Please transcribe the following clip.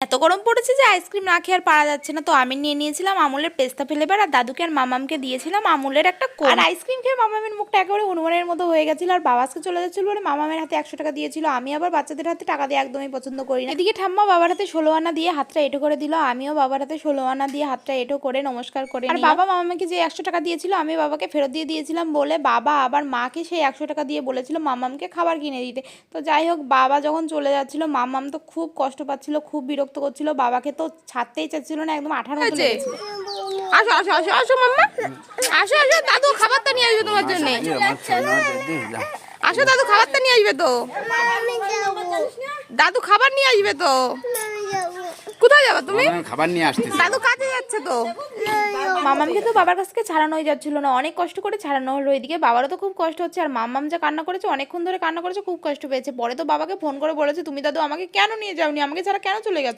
এত গরম পড়েছে যে আইসক্রিম না খেয়ে আর পারা যাচ্ছে না। তো আমি নিয়ে নিয়েছিলাম আমুলের পেস্তা ফ্লেভার, আর দাদুকে আর মামামকে দিয়েছিলাম আমুলের একটা কোন। আর আইসক্রিম খেয়ে মামামের মুখটা একেবারে হনুমানের মতো হয়ে গেছিল। আর বাবা আজকে চলে যাচ্ছিল বলে মামামের হাতে 100 টাকা দিয়েছিল। আমি আবার বাচ্চাদের হাতে টাকা দিয়ে একদমই পছন্দ করি না। এদিকে ঠাম্মা বাবার হাতে 16 আনা দিয়ে হাতটা এঁটো করে দিল, আমিও বাবার হাতে 16 আনা দিয়ে হাতটা এঁটো করে নমস্কার করে। আর বাবা মামাকে যে 100 টাকা দিয়েছিল আমি বাবাকে ফেরত দিয়ে দিয়েছিলাম বলে বাবা আবার মাকে সেই 100 টাকা দিয়ে বলেছিল মামামকে খাবার কিনে দিতে। তো যাই হোক, বাবা যখন চলে যাচ্ছিল মামাম তো খুব কষ্ট পাচ্ছিল, খুব বিরক্ত করছিল, বাবাকে তো ছাড়তেই চাচ্ছিল না, একদম আঠার মতো লেগেছিল। আসো আসো আসো আসো মাম্মা, আসো আসো, দাদু খাবারটা নিয়ে আসবে তোমার জন্য। আসো দাদু খাবারটা নিয়ে আসবে তো, দাদু খাবার নিয়ে আসবে তো। কোথায় যাবে তুমি? খাবার নিয়ে আসতেছি। দাদু কাজে যাচ্ছে তো। মামামকে তো বাবার কাছ থেকে ছাড়ানোই যাচ্ছিল না, অনেক কষ্ট করে ছাড়ানো হলো। এদিকে বাবারও তো খুব কষ্ট হচ্ছে, আর মামাম যা কান্না করেছে, অনেকক্ষণ ধরে কান্না করেছে, খুব কষ্ট পেয়েছে। পরে তো বাবাকে ফোন করে বলেছে তুমি দাদু আমাকে কেন নিয়ে যাওনি, আমাকে ছাড়া কেন চলে গেছো।